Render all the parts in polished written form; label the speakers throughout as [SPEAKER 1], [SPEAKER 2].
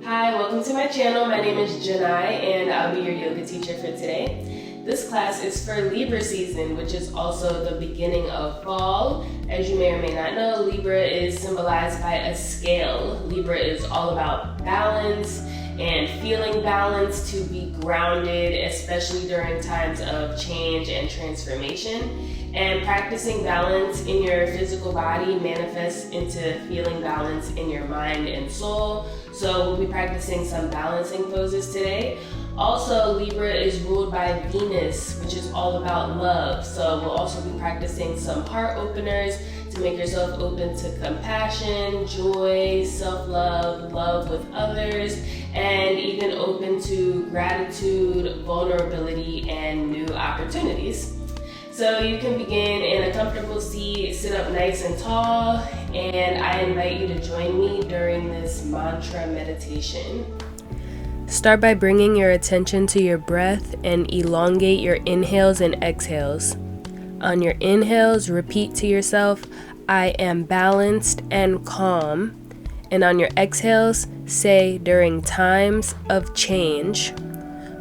[SPEAKER 1] Hi, welcome to my channel. My name is Janai and I'll be your yoga teacher for today. This class is for Libra season, which is also the beginning of fall. As you may or may not know, Libra is symbolized by a scale. Libra is all about balance and feeling balanced, to be grounded, especially during times of change and transformation. And practicing balance in your physical body manifests into feeling balance in your mind and soul. So we'll be practicing some balancing poses today. Also, Libra is ruled by Venus, which is all about love. So we'll also be practicing some heart openers to make yourself open to compassion, joy, self-love, love with others, and even open to gratitude, vulnerability, and new opportunities. So you can begin in a comfortable seat, sit up nice and tall, and I invite you to join me during this mantra meditation.
[SPEAKER 2] Start by bringing your attention to your breath and elongate your inhales and exhales. On your inhales, repeat to yourself, I am balanced and calm. And on your exhales, say during times of change.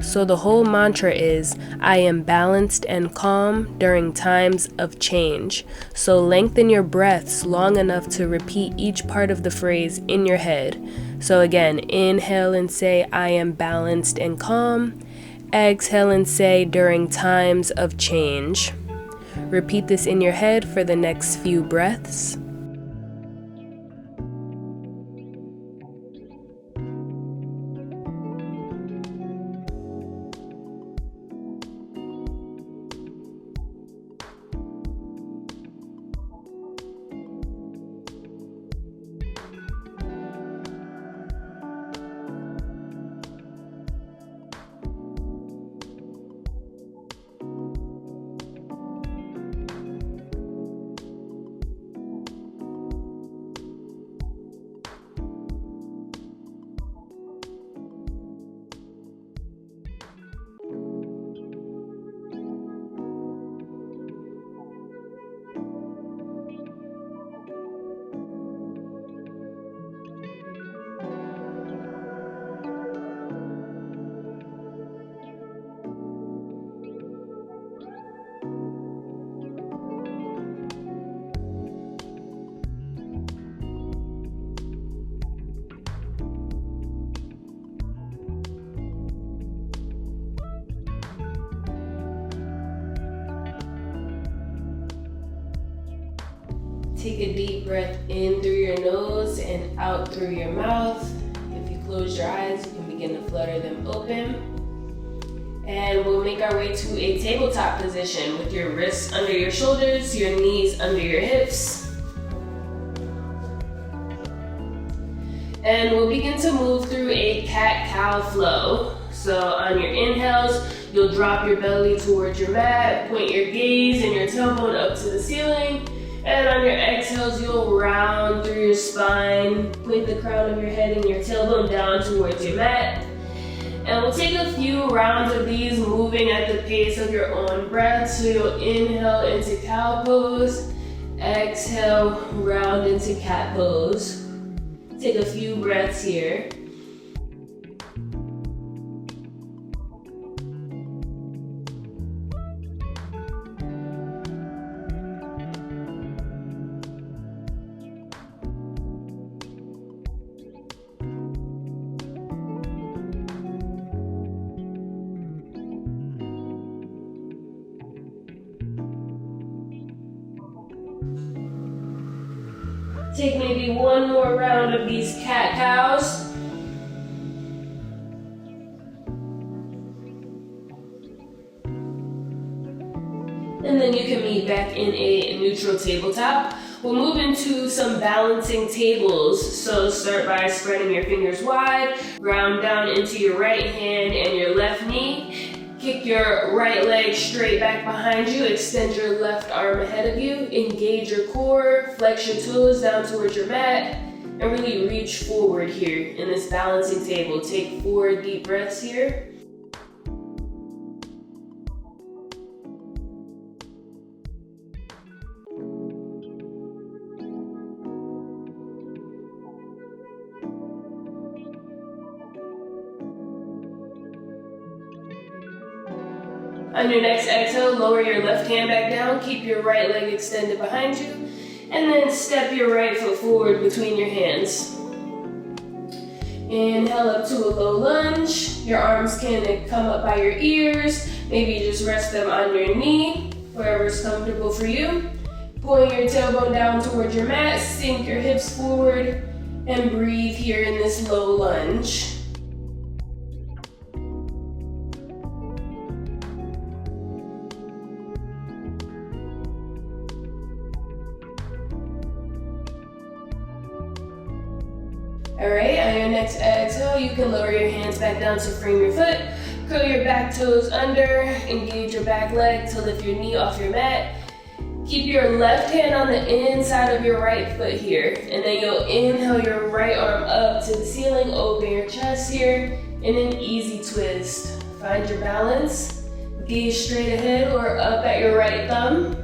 [SPEAKER 2] So the whole mantra is, I am balanced and calm during times of change. So lengthen your breaths long enough to repeat each part of the phrase in your head. So again, inhale and say, I am balanced and calm. Exhale and say, during times of change. Repeat this in your head for the next few breaths.
[SPEAKER 1] Take a deep breath in through your nose and out through your mouth. If you close your eyes, you can begin to flutter them open. And we'll make our way to a tabletop position with your wrists under your shoulders, your knees under your hips. And we'll begin to move through a cat-cow flow. So on your inhales, you'll drop your belly towards your mat, point your gaze and your tailbone up to the ceiling. And on your exhales, you'll round through your spine, point the crown of your head and your tailbone down towards your mat. And we'll take a few rounds of these, moving at the pace of your own breath. So you'll inhale into cow pose, exhale, round into cat pose. Take a few breaths here. Take maybe one more round of these cat-cows. And then you can meet back in a neutral tabletop. We'll move into some balancing tables. So start by spreading your fingers wide, round down into your right hand and your left knee. Kick your right leg straight back behind you, extend your left arm ahead of you, engage your core, flex your toes down towards your mat, and really reach forward here in this balancing table. Take 4 deep breaths here. On your next exhale, lower your left hand back down, keep your right leg extended behind you, and then step your right foot forward between your hands. Inhale up to a low lunge. Your arms can come up by your ears. Maybe you just rest them on your knee, wherever's comfortable for you. Pulling your tailbone down towards your mat, sink your hips forward, and breathe here in this low lunge. Alright, on your next exhale, you can lower your hands back down to frame your foot. Curl your back toes under, engage your back leg to lift your knee off your mat. Keep your left hand on the inside of your right foot here. And then you'll inhale your right arm up to the ceiling, open your chest here in an easy twist. Find your balance, gaze straight ahead or up at your right thumb.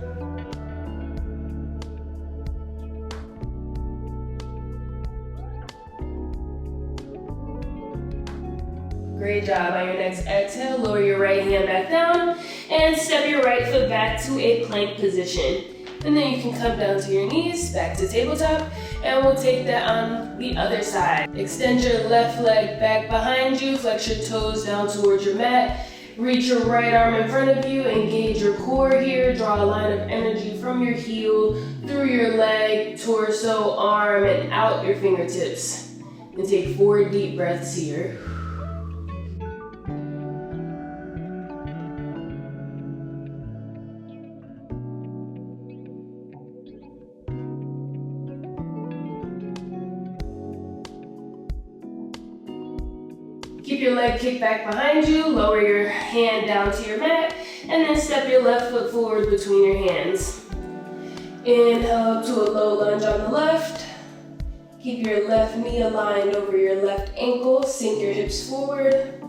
[SPEAKER 1] Great job. On your next exhale, lower your right hand back down and step your right foot back to a plank position. And then you can come down to your knees, back to tabletop, and we'll take that on the other side. Extend your left leg back behind you, flex your toes down towards your mat, reach your right arm in front of you, engage your core here, draw a line of energy from your heel, through your leg, torso, arm, and out your fingertips. And take 4 deep breaths here. Keep your leg kicked back behind you, lower your hand down to your mat, and then step your left foot forward between your hands. Inhale up to a low lunge on the left. Keep your left knee aligned over your left ankle, sink your hips forward.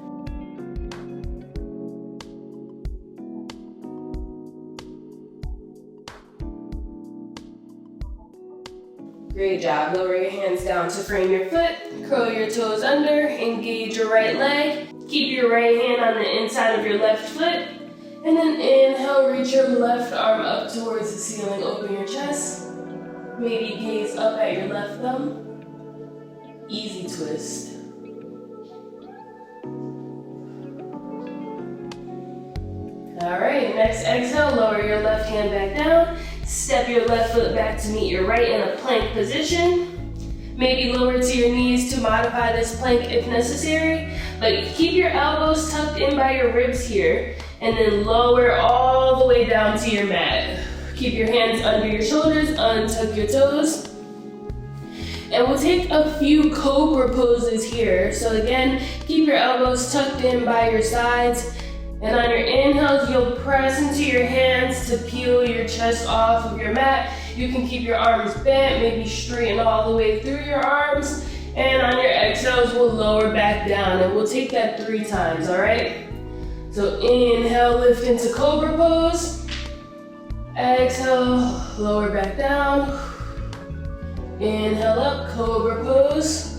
[SPEAKER 1] Great job. Lower your hands down to frame your foot. Curl your toes under. Engage your right leg. Keep your right hand on the inside of your left foot. And then inhale, reach your left arm up towards the ceiling. Open your chest. Maybe gaze up at your left thumb. Easy twist. All right, next exhale, lower your left hand back down. Step your left foot back to meet your right in a plank position. Maybe lower to your knees to modify this plank if necessary, but keep your elbows tucked in by your ribs here, and then lower all the way down to your mat. Keep your hands under your shoulders, untuck your toes. And we'll take a few cobra poses here. So again, keep your elbows tucked in by your sides. And on your inhales, you'll press into your hands to peel your chest off of your mat. You can keep your arms bent, maybe straighten all the way through your arms. And on your exhales, we'll lower back down. And we'll take that 3 times, all right? So inhale, lift into cobra pose. Exhale, lower back down. Inhale up, cobra pose.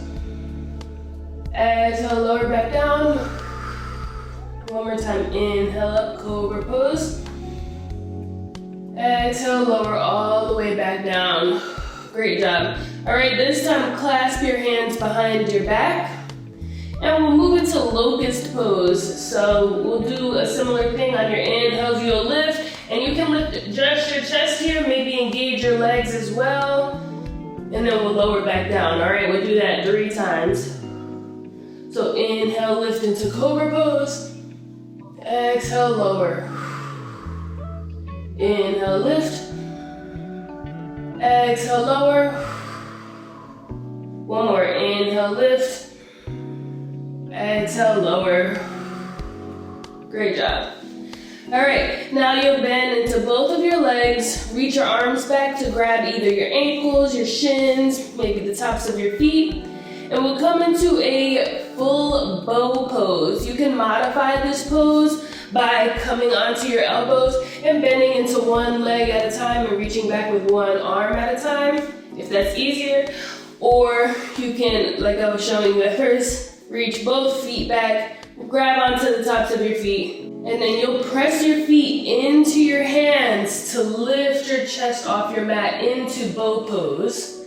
[SPEAKER 1] Exhale, lower back down. One more time, inhale up, cobra pose. Exhale, lower all the way back down. Great job. All right, this time clasp your hands behind your back. And we'll move into locust pose. So we'll do a similar thing. On your inhales, you'll lift. And you can lift just your chest here, maybe engage your legs as well. And then we'll lower back down. All right, we'll do that 3 times. So inhale, lift into cobra pose. Exhale, lower. Inhale, lift. Exhale, lower. One more, inhale, lift. Exhale, lower. Great job. All right, now you'll bend into both of your legs. Reach your arms back to grab either your ankles, your shins, maybe the tops of your feet. And we'll come into a full bow pose. You can modify this pose by coming onto your elbows and bending into one leg at a time and reaching back with one arm at a time, if that's easier. Or you can, like I was showing you at first, reach both feet back, grab onto the tops of your feet, And then you'll press your feet into your hands to lift your chest off your mat into bow pose.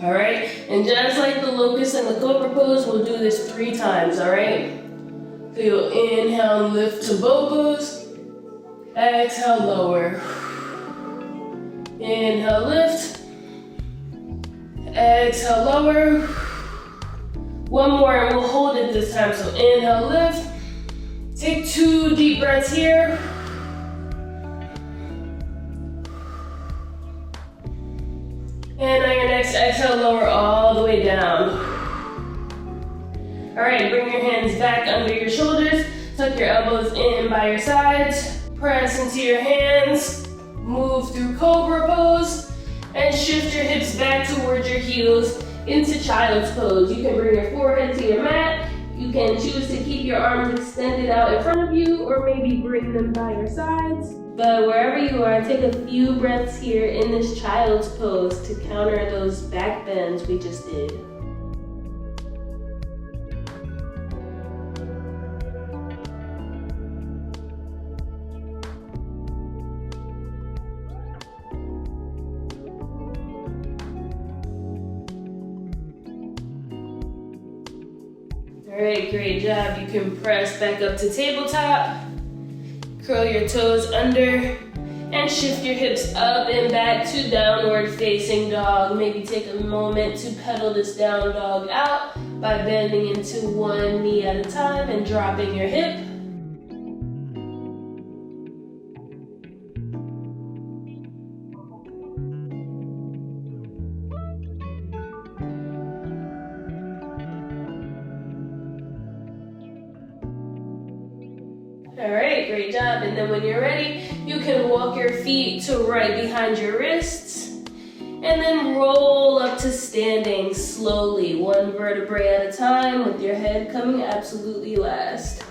[SPEAKER 1] All right? And just like the locust and the cobra pose, we'll do this 3 times, all right? So you'll inhale and lift to bow pose. Exhale, lower. Inhale, lift. Exhale, lower. One more and we'll hold it this time. So inhale, lift. Take 2 deep breaths here. And on your next exhale, lower all the way down. All right, bring your hands back under your shoulders. Tuck your elbows in by your sides. Press into your hands. Move through cobra pose. And shift your hips back towards your heels into child's pose. You can bring your forehead to your mat. You can choose to keep your arms extended out in front of you or maybe bring them by your sides. But wherever you are, take a few breaths here in this child's pose to counter those back bends we just did. Alright, great job. You can press back up to tabletop, curl your toes under, and shift your hips up and back to downward facing dog. Maybe take a moment to pedal this down dog out by bending into one knee at a time and dropping your hip. Alright, great job. And then when you're ready, you can walk your feet to right behind your wrists. And then roll up to standing slowly, 1 vertebrae at a time with your head coming absolutely last.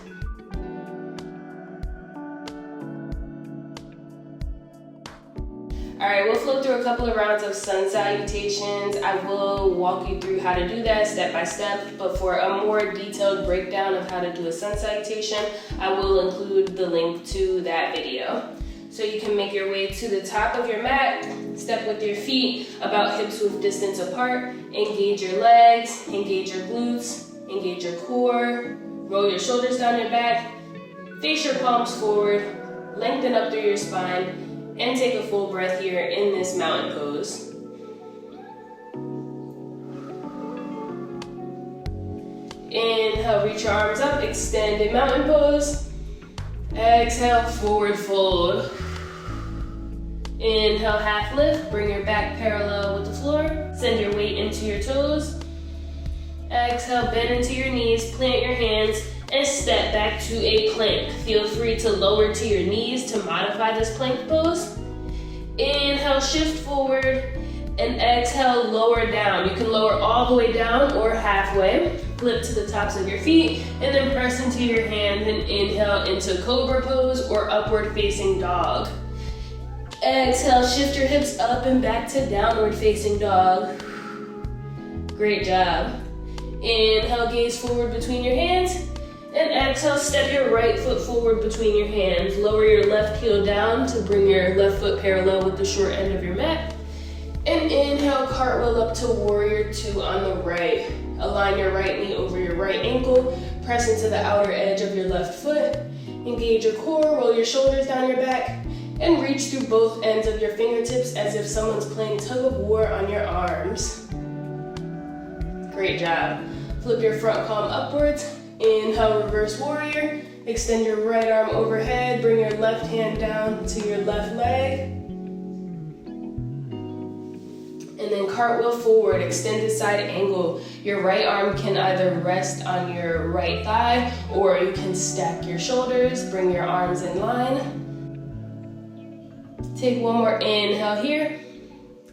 [SPEAKER 1] Alright, we'll flow through a couple of rounds of sun salutations. I will walk you through how to do that step by step, but for a more detailed breakdown of how to do a sun salutation, I will include the link to that video. So you can make your way to the top of your mat, step with your feet about hips width distance apart, engage your legs, engage your glutes, engage your core, roll your shoulders down your back, face your palms forward, lengthen up through your spine, and take a full breath here in this mountain pose. Inhale, reach your arms up, extend in mountain pose. Exhale, forward fold. Inhale, half lift, bring your back parallel with the floor. Send your weight into your toes. Exhale, bend into your knees, plant your hands, and step back to a plank. Feel free to lower to your knees to modify this plank pose. Inhale, shift forward, and exhale, lower down. You can lower all the way down or halfway. Flip to the tops of your feet, and then press into your hands and inhale into cobra pose or upward facing dog. Exhale, shift your hips up and back to downward facing dog. Great job. Inhale, gaze forward between your hands. And exhale, step your right foot forward between your hands. Lower your left heel down to bring your left foot parallel with the short end of your mat. And inhale, cartwheel up to warrior 2 on the right. Align your right knee over your right ankle. Press into the outer edge of your left foot. Engage your core, roll your shoulders down your back, and reach through both ends of your fingertips as if someone's playing tug of war on your arms. Great job. Flip your front palm upwards. Inhale, reverse warrior. Extend your right arm overhead. Bring your left hand down to your left leg. And then cartwheel forward, extended side angle. Your right arm can either rest on your right thigh or you can stack your shoulders. Bring your arms in line. Take one more inhale here.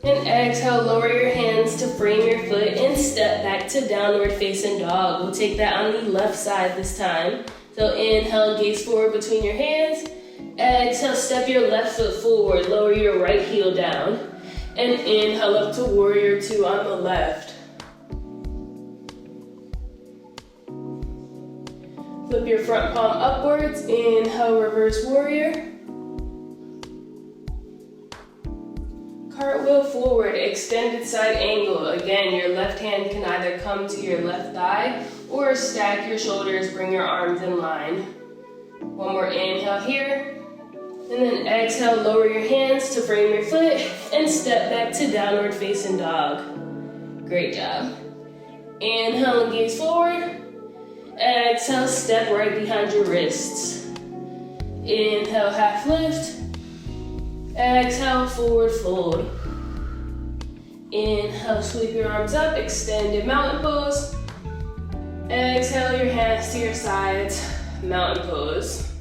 [SPEAKER 1] And exhale, lower your hands to frame your foot and step back to downward facing dog. We'll take that on the left side this time. So inhale, gaze forward between your hands. Exhale, step your left foot forward, lower your right heel down. And inhale up to warrior 2 on the left. Flip your front palm upwards, inhale, reverse warrior. Cartwheel forward, extended side angle. Again, your left hand can either come to your left thigh or stack your shoulders, bring your arms in line. One more inhale here, and then exhale, lower your hands to frame your foot and step back to downward facing dog. Great job. Inhale and gaze forward. Exhale, step right behind your wrists. Inhale, half lift. Exhale, forward fold. Inhale, sweep your arms up, extended mountain pose. Exhale, your hands to your sides, mountain pose.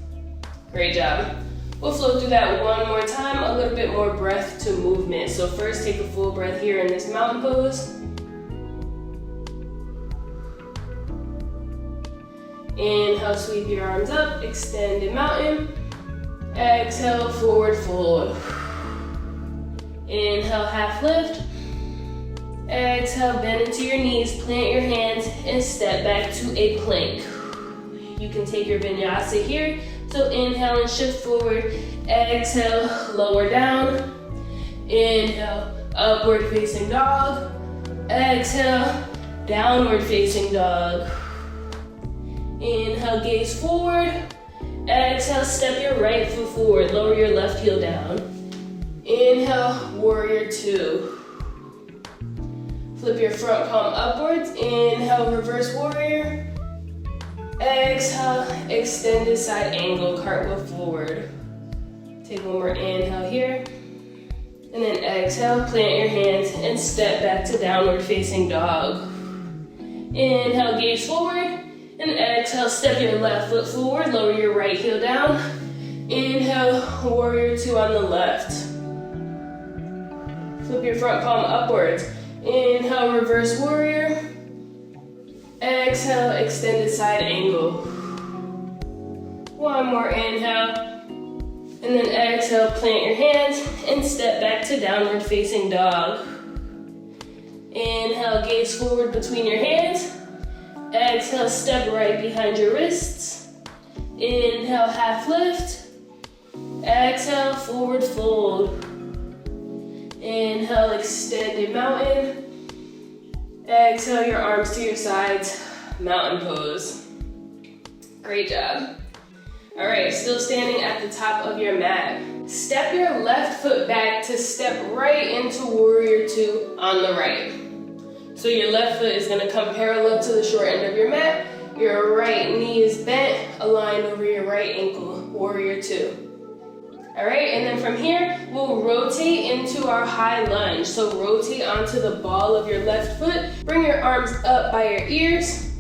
[SPEAKER 1] Great job. We'll flow through that one more time, a little bit more breath to movement. So first, take a full breath here in this mountain pose. Inhale, sweep your arms up, extended mountain. Exhale, forward fold. Inhale, half lift. Exhale, bend into your knees, plant your hands, and step back to a plank. You can take your vinyasa here. So inhale and shift forward. Exhale, lower down. Inhale, upward facing dog. Exhale, downward facing dog. Inhale, gaze forward. Exhale, step your right foot forward, lower your left heel down. Inhale, warrior two. Flip your front palm upwards, inhale, reverse warrior. Exhale, extended side angle, cartwheel forward. Take one more inhale here. And then exhale, plant your hands and step back to downward facing dog. Inhale, gaze forward. And exhale, step your left foot forward, lower your right heel down. Inhale, warrior two on the left. Flip your front palm upwards. Inhale, reverse warrior. Exhale, extended side angle. One more inhale. And then exhale, plant your hands and step back to downward facing dog. Inhale, gaze forward between your hands. Exhale, step right behind your wrists. Inhale, half lift. Exhale, forward fold. Inhale, extended mountain. Exhale, your arms to your sides, mountain pose. Great job. All right, still standing at the top of your mat. Step your left foot back to step right into warrior two on the right. So your left foot is gonna come parallel to the short end of your mat. Your right knee is bent, aligned over your right ankle, warrior two. All right, and then from here, we'll rotate into our high lunge. So rotate onto the ball of your left foot. Bring your arms up by your ears.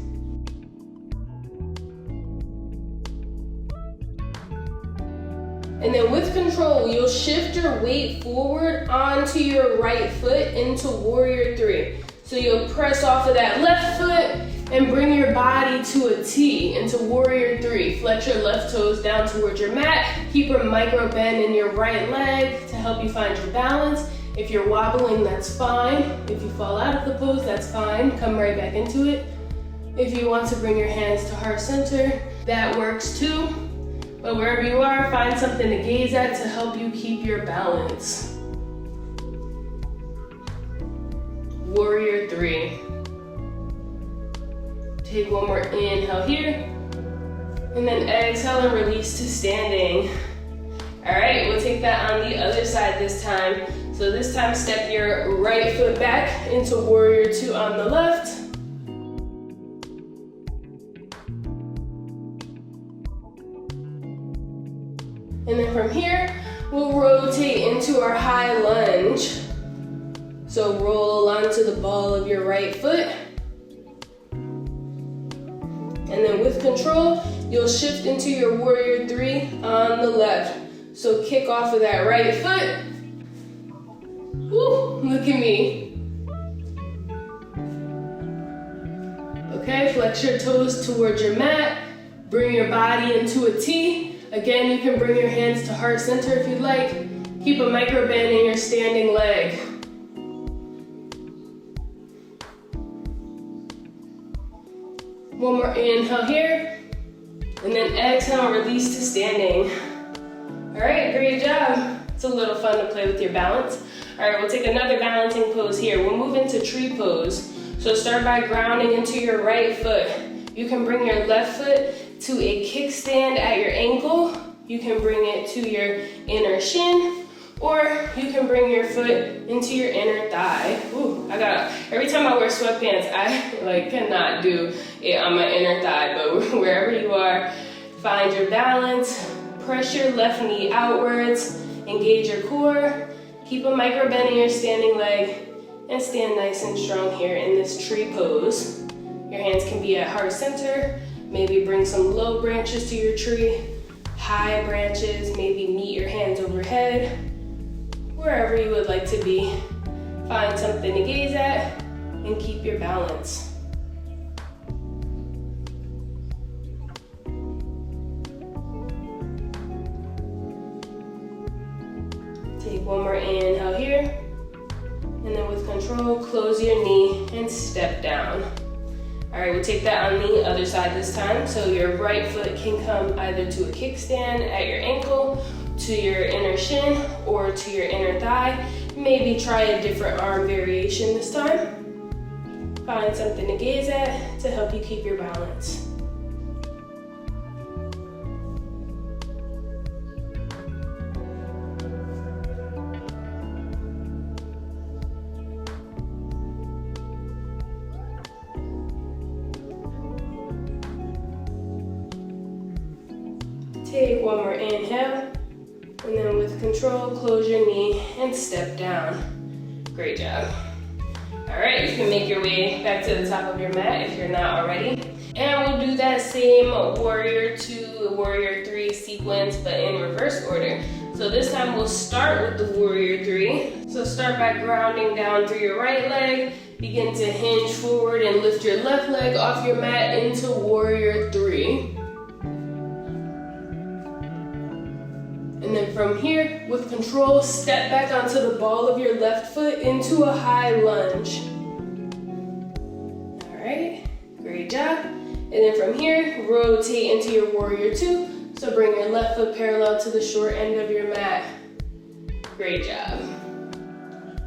[SPEAKER 1] And then with control, you'll shift your weight forward onto your right foot into warrior three. So you'll press off of that left foot and bring your body to a T into warrior three. Flex your left toes down towards your mat. Keep a micro bend in your right leg to help you find your balance. If you're wobbling, that's fine. If you fall out of the pose, that's fine. Come right back into it. If you want to bring your hands to heart center, that works too. But wherever you are, find something to gaze at to help you keep your balance. Warrior three. Take one more inhale here. And then exhale and release to standing. All right, we'll take that on the other side this time. So this time, step your right foot back into warrior two on the left. And then from here, we'll rotate into our high lunge. So roll onto the ball of your right foot. And then with control, you'll shift into your warrior three on the left. So kick off of that right foot. Woo, look at me. Okay, flex your toes towards your mat. Bring your body into a T. Again, you can bring your hands to heart center if you'd like. Keep a micro bend in your standing leg. One more inhale here. And then exhale, release to standing. All right, great job. It's a little fun to play with your balance. All right, we'll take another balancing pose here. We'll move into tree pose. So start by grounding into your right foot. You can bring your left foot to a kickstand at your ankle. You can bring it to your inner shin, or you can bring your foot into your inner thigh. Ooh, every time I wear sweatpants, I cannot do it on my inner thigh, but wherever you are, find your balance. Press your left knee outwards, engage your core, keep a micro bend in your standing leg, and stand nice and strong here in this tree pose. Your hands can be at heart center. Maybe bring some low branches to your tree, high branches, maybe meet your hands overhead. Wherever you would like to be, find something to gaze at and keep your balance. Take one more inhale here, and then with control, close your knee and step down. All right, we'll take that on the other side this time. So your right foot can come either to a kickstand at your ankle, to your inner shin, or to your inner thigh. Maybe try a different arm variation this time. Find something to gaze at to help you keep your balance. Take one more inhale, and then with control, close your knee and step down. Great job. All right, you can make your way back to the top of your mat if you're not already. And we'll do that same warrior 2, warrior 3 sequence, but in reverse order. So this time we'll start with the warrior 3. So start by grounding down through your right leg. Begin to hinge forward and lift your left leg off your mat into warrior 3. And then from here, with control, step back onto the ball of your left foot into a high lunge. All right, great job. And then from here, rotate into your warrior 2. So bring your left foot parallel to the short end of your mat. Great job.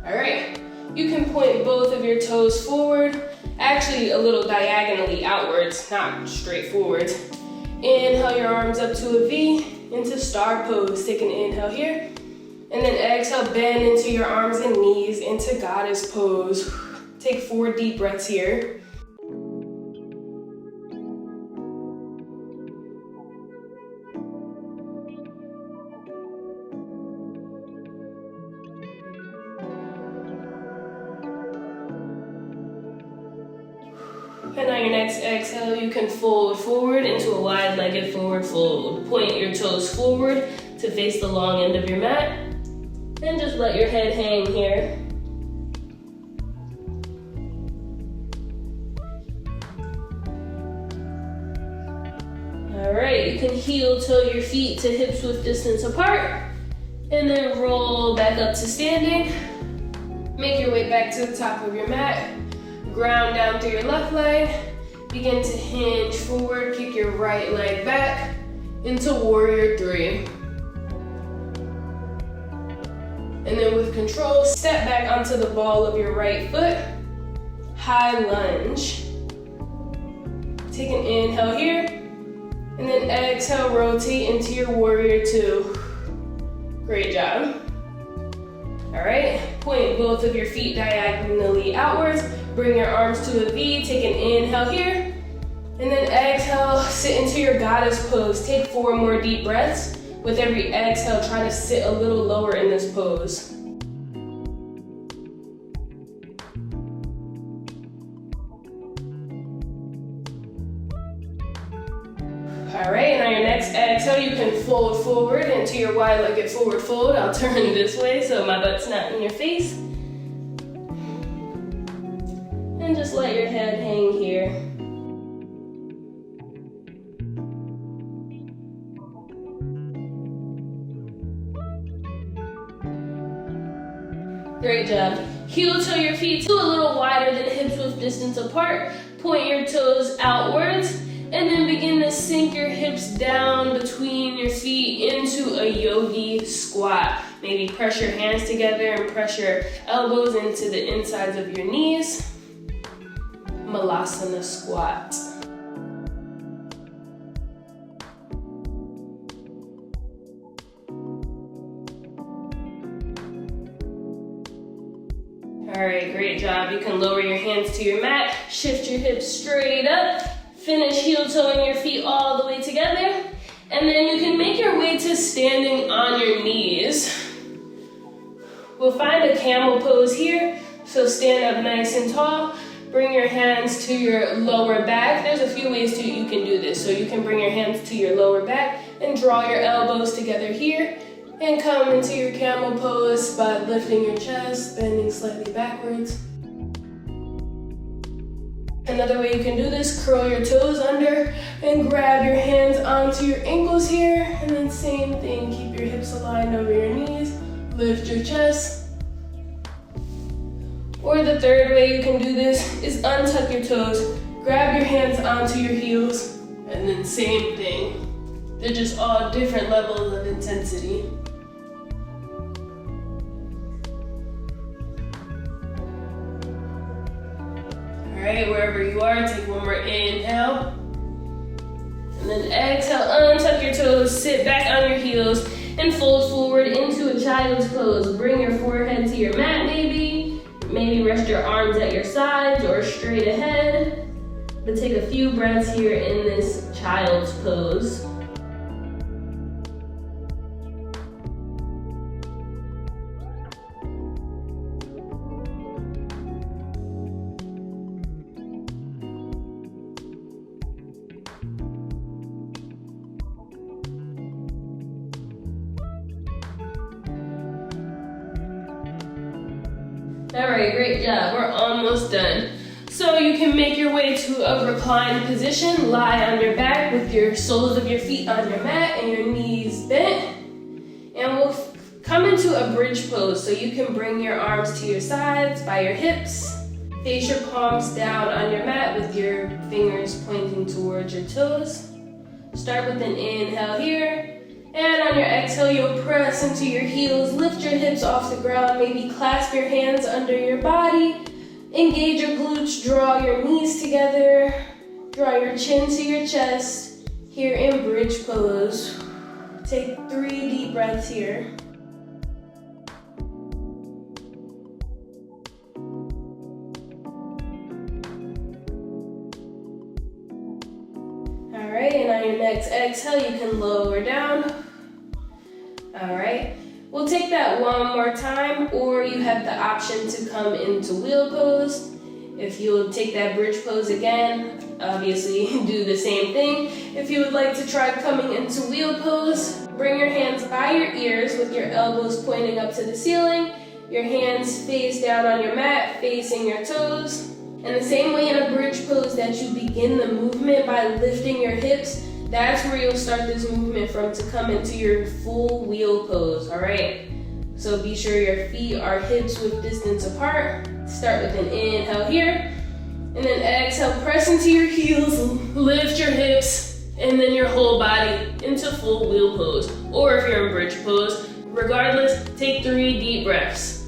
[SPEAKER 1] All right, you can point both of your toes forward, actually a little diagonally outwards, not straight forward. Inhale your arms up to a V. Into star pose. Take an inhale here, and then exhale, bend into your arms and knees into goddess pose. Take 4 deep breaths here. And on your next exhale, you can fold forward into a wide-legged forward fold. Point your toes forward to face the long end of your mat, and just let your head hang here. All right, you can heel toe your feet to hips width distance apart, and then roll back up to standing. Make your way back to the top of your mat. Ground down through your left leg. Begin to hinge forward, kick your right leg back into warrior 3. And then with control, step back onto the ball of your right foot. High lunge. Take an inhale here, and then exhale, rotate into your warrior 2. Great job. All right, point both of your feet diagonally outwards. Bring your arms to a V, take an inhale here, and then exhale, sit into your goddess pose. Take 4 more deep breaths. With every exhale, try to sit a little lower in this pose. All right, and on your next exhale, you can fold forward into your wide-legged forward fold. I'll turn this way so my butt's not in your face. And just let your head hang here. Great job. Heel toe your feet to a little wider than hips width distance apart. Point your toes outwards, and then begin this sink your hips down between your feet into a yogi squat. Maybe press your hands together and press your elbows into the insides of your knees. Malasana squat. All right, great job. You can lower your hands to your mat, shift your hips straight up, finish heel toeing your feet all the way together, and then you can make your way to standing on your knees. We'll find a camel pose here, so stand up nice and tall. Bring your hands to your lower back. There's a few ways you can do this. So you can bring your hands to your lower back and draw your elbows together here and come into your camel pose by lifting your chest, bending slightly backwards. Another way you can do this, curl your toes under and grab your hands onto your ankles here. And then same thing, keep your hips aligned over your knees, lift your chest. Or the third way you can do this is untuck your toes, grab your hands onto your heels, and then same thing. They're just all different levels of intensity. All right, wherever you are, take one more inhale. And then exhale, untuck your toes, sit back on your heels, and fold forward into a child's pose. Bring your forehead to your mat maybe. Maybe rest your arms at your sides or straight ahead. But take a few breaths here in this child's pose. All right, great job. We're almost done. So you can make your way to a reclined position. Lie on your back with your soles of your feet on your mat and your knees bent. And we'll come into a bridge pose. So you can bring your arms to your sides by your hips. Face your palms down on your mat with your fingers pointing towards your toes. Start with an inhale here. And on your exhale, you'll press into your heels, lift your hips off the ground, maybe clasp your hands under your body, engage your glutes, draw your knees together, draw your chin to your chest, here in bridge pose. Take 3 deep breaths here. All right, and on your next exhale, you can lower down. All right, we'll take that one more time, or you have the option to come into wheel pose. If you'll take that bridge pose again, obviously do the same thing. If you would like to try coming into wheel pose, bring your hands by your ears with your elbows pointing up to the ceiling, your hands face down on your mat, facing your toes. And the same way in a bridge pose that you begin the movement by lifting your hips, that's where you'll start this movement from to come into your full wheel pose, all right? So be sure your feet are hips width distance apart. Start with an inhale here, and then exhale, press into your heels, lift your hips, and then your whole body into full wheel pose. Or if you're in bridge pose, regardless, take 3 deep breaths.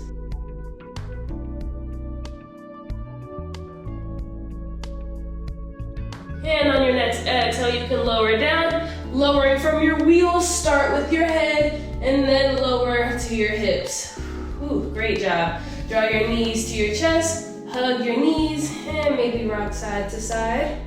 [SPEAKER 1] And on your next exhale, you can lower down. Lowering from your wheels, start with your head and then lower to your hips. Ooh, great job. Draw your knees to your chest, hug your knees, and maybe rock side to side.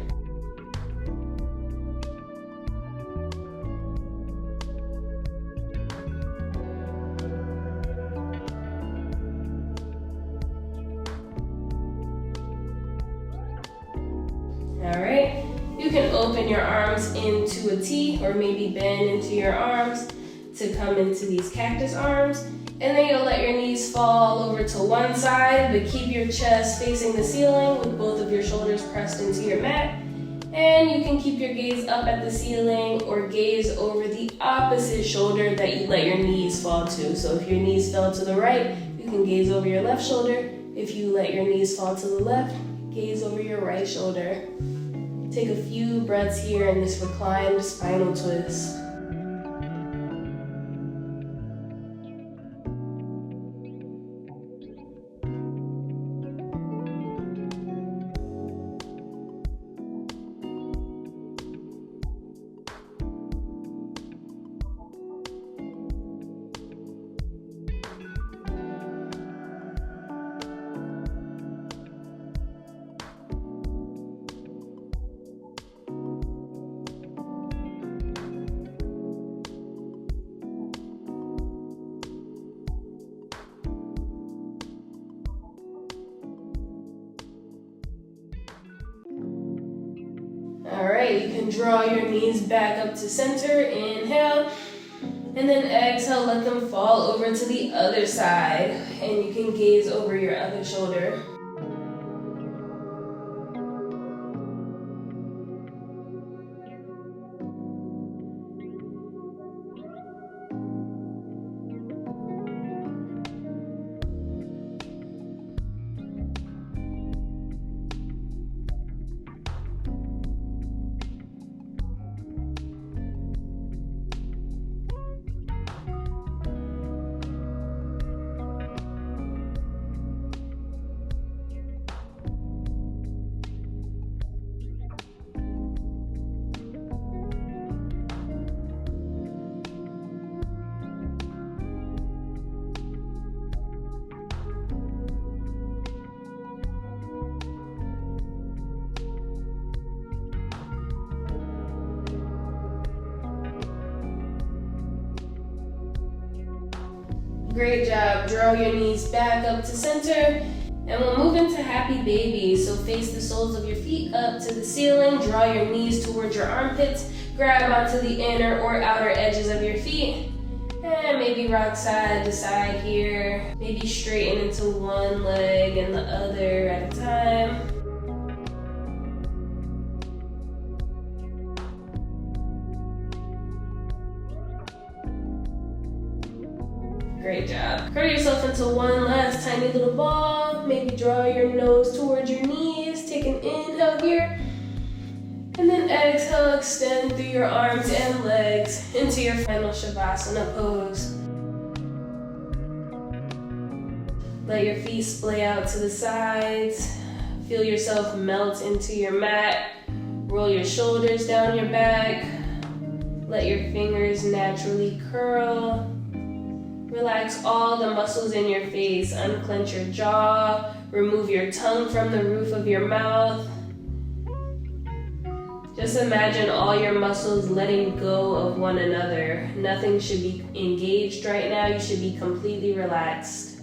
[SPEAKER 1] All right. You can open your arms into a T or maybe bend into your arms to come into these cactus arms. And then you'll let your knees fall over to one side, but keep your chest facing the ceiling with both of your shoulders pressed into your mat. And you can keep your gaze up at the ceiling or gaze over the opposite shoulder that you let your knees fall to. So if your knees fell to the right, you can gaze over your left shoulder. If you let your knees fall to the left, gaze over your right shoulder. Take a few breaths here in this reclined spinal twist. Alright, you can draw your knees back up to center, inhale, and then exhale, let them fall over to the other side, and you can gaze over your other shoulder. Great job. Draw your knees back up to center. And we'll move into happy baby. So face the soles of your feet up to the ceiling. Draw your knees towards your armpits. Grab onto the inner or outer edges of your feet. And maybe rock side to side here. Maybe straighten into one leg and the other at a time. Great job. Curl yourself into one last tiny little ball. Maybe draw your nose towards your knees. Take an inhale here. And then exhale, extend through your arms and legs into your final Shavasana pose. Let your feet splay out to the sides. Feel yourself melt into your mat. Roll your shoulders down your back. Let your fingers naturally curl. Relax all the muscles in your face. Unclench your jaw. Remove your tongue from the roof of your mouth. Just imagine all your muscles letting go of one another. Nothing should be engaged right now. You should be completely relaxed.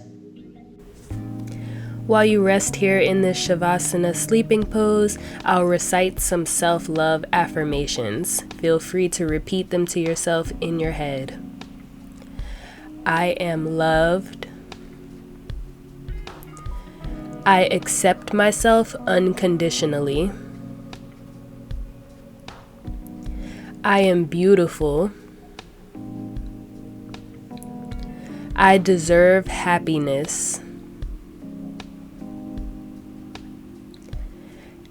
[SPEAKER 2] While you rest here in this Shavasana sleeping pose, I'll recite some self-love affirmations. Feel free to repeat them to yourself in your head. I am loved. I accept myself unconditionally. I am beautiful. I deserve happiness.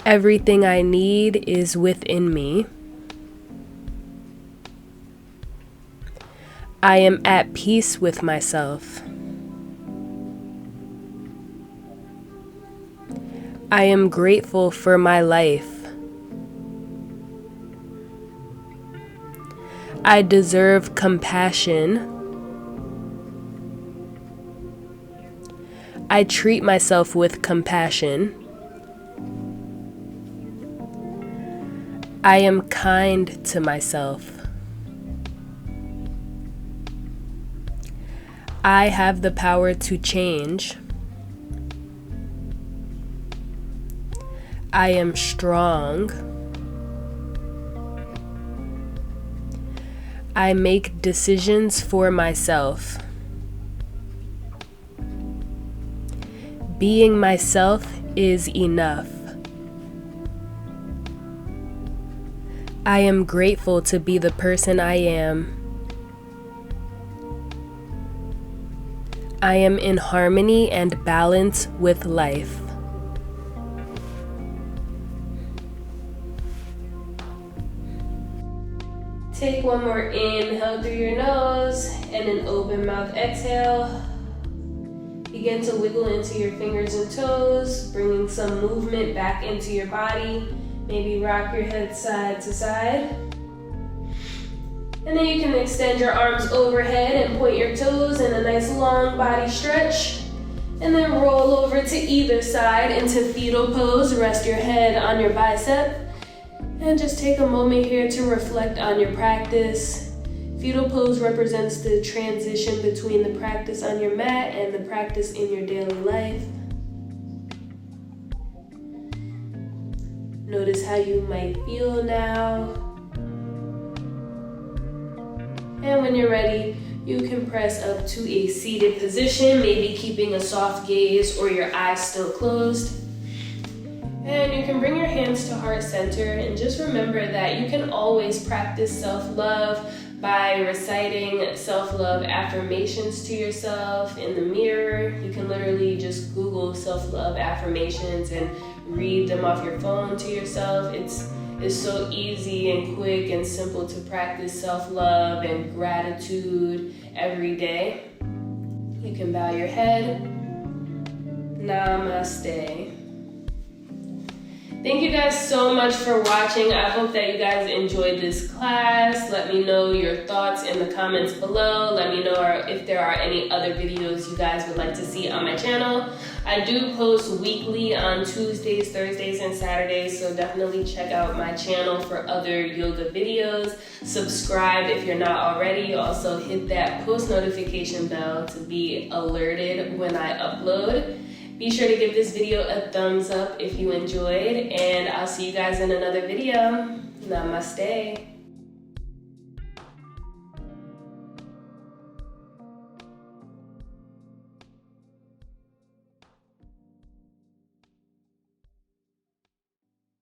[SPEAKER 2] Everything I need is within me. I am at peace with myself. I am grateful for my life. I deserve compassion. I treat myself with compassion. I am kind to myself. I have the power to change. I am strong. I make decisions for myself. Being myself is enough. I am grateful to be the person I am. I am in harmony and balance with life.
[SPEAKER 1] Take one more inhale through your nose and an open mouth exhale. Begin to wiggle into your fingers and toes, bringing some movement back into your body. Maybe rock your head side to side. And then you can extend your arms overhead and point your toes in a nice long body stretch. And then roll over to either side into fetal pose. Rest your head on your bicep. And just take a moment here to reflect on your practice. Fetal pose represents the transition between the practice on your mat and the practice in your daily life. Notice how you might feel now. And when you're ready, you can press up to a seated position, maybe keeping a soft gaze or your eyes still closed. And you can bring your hands to heart center and just remember that you can always practice self-love by reciting self-love affirmations to yourself in the mirror. You can literally just Google self-love affirmations and read them off your phone to yourself. It's so easy and quick and simple to practice self-love and gratitude every day. You can bow your head. Namaste. Thank you guys so much for watching. I hope that you guys enjoyed this class. Let me know your thoughts in the comments below. Let me know if there are any other videos you guys would like to see on my channel. I do post weekly on Tuesdays, Thursdays, and Saturdays, so definitely check out my channel for other yoga videos. Subscribe if you're not already. Also hit that post notification bell to be alerted when I upload. Be sure to give this video a thumbs up if you enjoyed, and I'll see you guys in another video. Namaste.